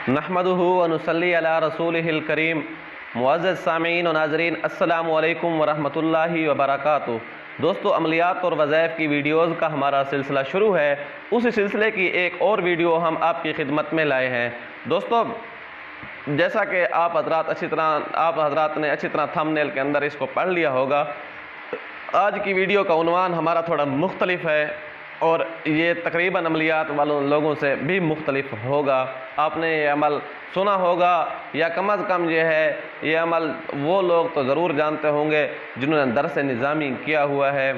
नहमदुहु व नुसल्ली अला रसूलिहिल करीम। मुअज़्ज़ज़ सामीन व नाज़रीन, अस्सलामु अलैकुम व रहमतुल्लाहि व बरकातुहू। दोस्तों, अमलियात और वज़ाइफ की वीडियोज़ का हमारा सिलसिला शुरू है। उसी सिलसिले की एक और वीडियो हम आपकी खिदमत में लाए हैं। दोस्तों, जैसा कि आप हज़रात ने अच्छी तरह थंबनेल के अंदर इसको पढ़ लिया होगा, आज की वीडियो का उन्वान हमारा थोड़ा मुख्तलिफ है और ये तकरीबन अमलियात वालों लोगों से भी मुख्तलिफ होगा। आपने ये अमल सुना होगा या कम अज़ कम ये अमल वो लोग तो ज़रूर जानते होंगे जिन्होंने दर्स निज़ामी किया हुआ है।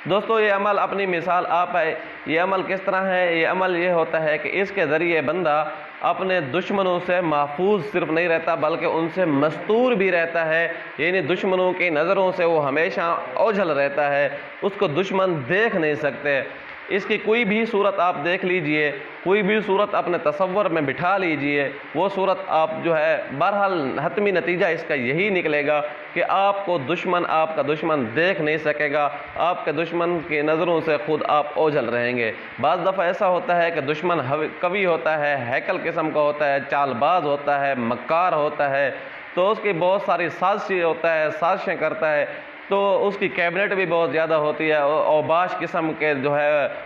दोस्तों, ये अमल अपनी मिसाल आप है। ये अमल किस तरह है? ये अमल ये होता है कि इसके ज़रिए बंदा अपने दुश्मनों से महफूज सिर्फ नहीं रहता बल्कि उनसे मस्तूर भी रहता है। यानी दुश्मनों की नज़रों से वो हमेशा ओझल रहता है, उसको दुश्मन देख नहीं सकते। इसकी कोई भी सूरत आप देख लीजिए, कोई भी सूरत अपने तसव्वुर में बिठा लीजिए, वो सूरत आप बहरहाल हतमी नतीजा इसका यही निकलेगा कि आपको आपका दुश्मन देख नहीं सकेगा। आपके दुश्मन की नज़रों से ख़ुद आप ओझल रहेंगे। बाज़ दफ़ा ऐसा होता है कि दुश्मन कवि होता है, हैकल किस्म का होता है, चालबाज होता है, मक्कार होता है, तो उसकी बहुत सारी साजिशें करता है, तो उसकी कैबिनेट भी बहुत ज़्यादा होती है। औबाश किस्म के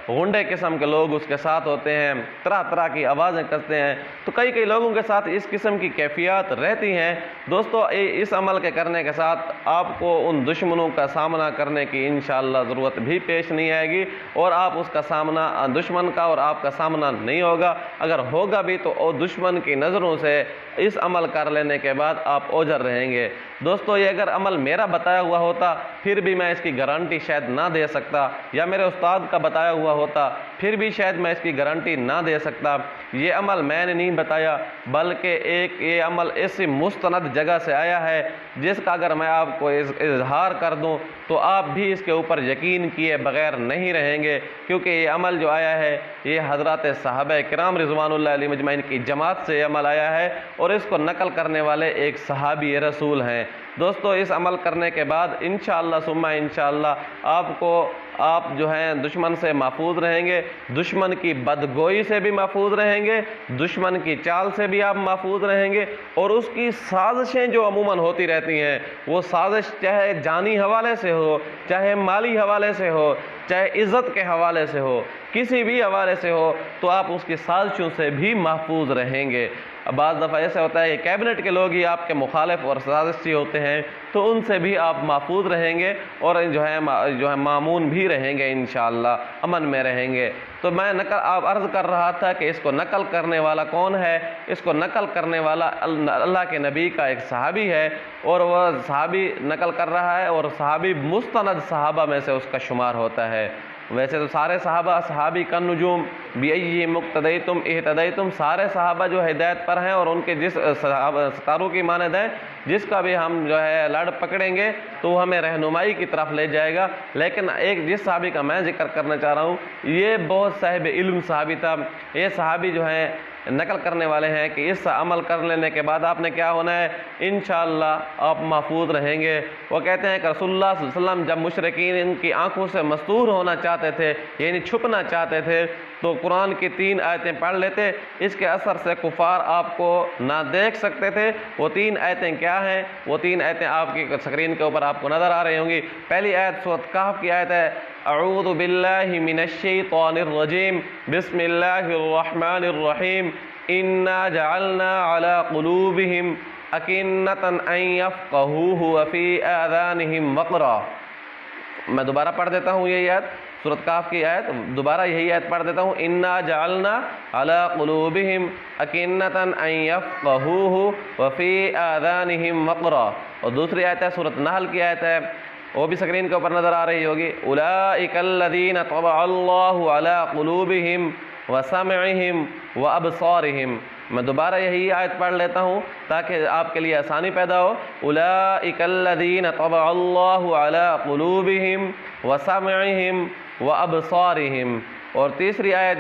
गुंडे किस्म के लोग उसके साथ होते हैं, तरह तरह की आवाज़ें करते हैं। तो कई लोगों के साथ इस किस्म की कैफियत रहती हैं। दोस्तों, इस अमल के करने के साथ आपको उन दुश्मनों का सामना करने की इंशाअल्लाह ज़रूरत भी पेश नहीं आएगी और आप उसका सामना दुश्मन का और आपका सामना नहीं होगा। अगर होगा भी तो दुश्मन की नज़रों से इस अमल कर लेने के बाद आप ओझल रहेंगे। दोस्तों, ये अगर अमल मेरा बताया हुआ होता फिर भी मैं इसकी गारंटी शायद ना दे सकता, या मेरे उस्ताद का बताया हुआ होता फिर भी शायद मैं इसकी गारंटी ना दे सकता। ये अमल मैंने नहीं बताया बल्कि ये अमल ऐसी मुस्तनद जगह से आया है जिसका अगर मैं आपको इजहार कर दूं तो आप भी इसके ऊपर यकीन किए बगैर नहीं रहेंगे, क्योंकि ये अमल जो आया है ये हज़रात सहाबा किराम रिज़वानुल्लाह अलैहिम अजमईन की जमात से अमल आया है और इसको नकल करने वाले एक सहाबी रसूल हैं। दोस्तों, इस अमल करने के बाद इंशाअल्लाह सुम्मा इंशाअल्लाह आप दुश्मन से महफूज रहेंगे, दुश्मन की बदगोई से भी महफूज रहेंगे, दुश्मन की चाल से भी आप महफूज रहेंगे और उसकी साजिशें जो अमूमन होती रहती हैं, वो साजिश चाहे जानी हवाले से हो, चाहे माली हवाले से हो, चाहे इज़्ज़त के हवाले से हो, किसी भी हवाले से हो, तो आप उसकी साजिशों से भी महफूज रहेंगे। अब बाज़ दफ़ा ऐसा होता है कि कैबिनेट के लोग ही आपके मुखालिफ और साजिशी होते हैं, तो उनसे भी आप महफूज रहेंगे और मामून भी रहेंगे, इंशाअल्लाह अमन में रहेंगे। तो मैं आप अर्ज़ कर रहा था कि इसको नकल करने वाला कौन है? इसको नकल करने वाला अल्लाह के नबी का एक सहाबी है और वह सहाबी नकल कर रहा है और सहाबी मुस्तनद सहाबा में से उसका शुमार होता है। वैसे तो सारे सहाबी का नुजूम बिअय्यि मुक्तदैतुम इहतदैतुम, सारे सहाबा जो हिदायत पर हैं और उनके जिस सितारों की मानद है, जिसका भी हम लड़ पकड़ेंगे तो वो हमें रहनुमाई की तरफ ले जाएगा। लेकिन एक जिस सहाबी का मैं जिक्र करना चाह रहा हूँ, ये बहुत साहिब इल्म सहाबी था। ये सहाबी नकल करने वाले हैं कि इस अमल कर लेने के बाद आपने क्या होना है, इंशाअल्लाह आप महफूज रहेंगे। वो कहते हैं कि रसूलुल्लाह सल्लल्लाहु अलैहि वसल्लम जब मुशरिकीन इनकी आंखों से मस्तूर होना चाहते थे, यानी छुपना चाहते थे, तो कुरान की 3 आयतें पढ़ लेते। इसके असर से कुफार आपको ना देख सकते थे। वो 3 आयतें क्या हैं? वो 3 आयतें आपकी स्क्रीन के ऊपर आपको नज़र आ रही होंगी। पहली आयत सूरह कहफ की आयत है, अऊज़ु बिल्लाहि मिनश्शैतानिर रजीम, बिस्मिल्लाहिर रहमानिर रहीम, इन्ना जअलना अला कुलूबिहिम अकिन्नतन अन यफ़क़हूहु व फ़ी आज़ानिहिम वक़रा। मैं दोबारा पढ़ देता हूँ ये आयत, सूरह कहफ की आयत, दोबारा यही आयत पढ़ देता हूँ, इन्ना जअलना अला कुलूबिहिम अकिन्नतन अन यफ़क़हूहु व फ़ी आज़ानिहिम वक़रा। और दूसरी आयत है सूरह नहल की आयत है, वो भी स्क्रीन के ऊपर नज़र आ रही होगी, उलाइकल्लज़ीना तबअल्लाहु अला कुलूबिहिम व समइहिम व अबसारिहिम। मैं दोबारा यही आयत पढ़ लेता हूँ ताकि आपके लिए आसानी पैदा हो। उलाइकल्लज़ीना तबअल्लाहु अला कुलूबिहिम व समइहिम व अबसारिहिम। और तीसरी आयत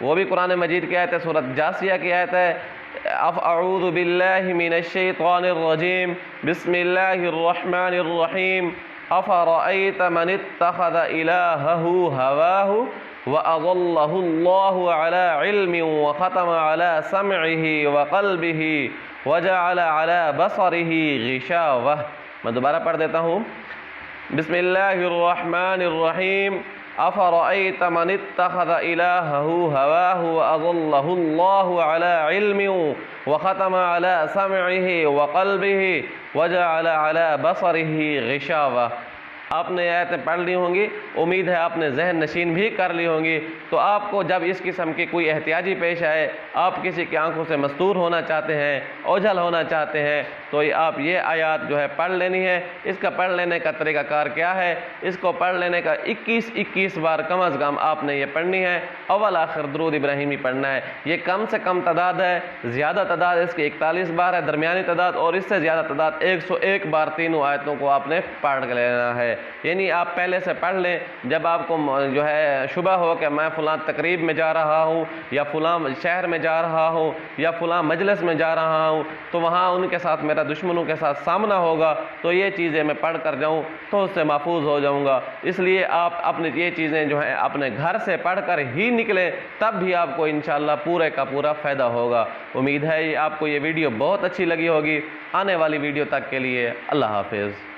वो भी कुरान मजीद की आयत है, सूरह जासिया की आयत है, अऊज़ु बिल्लाहि मिनश्शैतानिर रजीम, बिस्मिल्लाहिर रहमानिर रहीम, अफ़रअयत मन इत्तख़ज़ इलाहहु हवाहु व अज़ल्लहुल्लाहु अला इल्मिन व ख़तम अला समइही व क़ल्बिही व जअल अला बसरिही ग़िशावह। मैं दोबारा पढ़ देता हूँ। बिस्मिल्लाहिर्रहमानिर्रहीम। अफ़रअयत मन इत्तख़ज़ इलाहहु हवाहु व अज़ल्लहुल्लाहु अला इल्मिन व ख़तम अला समइही व क़ल्बिही व जअल अला बसरिही ग़िशावह। आपने आयतें पढ़ ली होंगी, उम्मीद है आपने जहन नशीन भी कर ली होंगी। तो आपको जब इस किस्म की कोई एहतियाजी पेश आए, आप किसी की आंखों से मस्तूर होना चाहते हैं, ओझल होना चाहते हैं, तो आप ये आयत जो है पढ़ लेनी है। इसका पढ़ लेने का तरीक़ाकार क्या है? इसको पढ़ लेने का 21 बार कम अज़ कम आपने ये पढ़नी है। अव्वल आखिर दुरूद इब्राहिमी पढ़ना है। ये कम से कम तादाद है, ज़्यादा तादाद इसकी 41 बार है, दरमियानी तादाद और इससे ज़्यादा तादाद 101 बार तीनों आयतों को आपने पढ़ लेना है। यानी आप पहले से पढ़ लें, जब आपको जो है शुबह हो कि मैं फ़लाँ तकरीब में जा रहा हूँ या फ़लाँ शहर में जा रहा हूँ या फ़लाँ मजलिस में जा रहा हूँ, तो वहाँ उनके साथ मेरा दुश्मनों के साथ सामना होगा, तो ये चीज़ें मैं पढ़ कर जाऊँ तो उससे महफूज हो जाऊँगा। इसलिए आप अपनी ये चीज़ें जो हैं अपने घर से पढ़ कर ही निकलें, तब भी आपको इंशाअल्लाह पूरे का पूरा फ़ायदा होगा। उम्मीद है आपको ये वीडियो बहुत अच्छी लगी होगी। आने वाली वीडियो तक के लिए अल्लाह हाफ़िज़।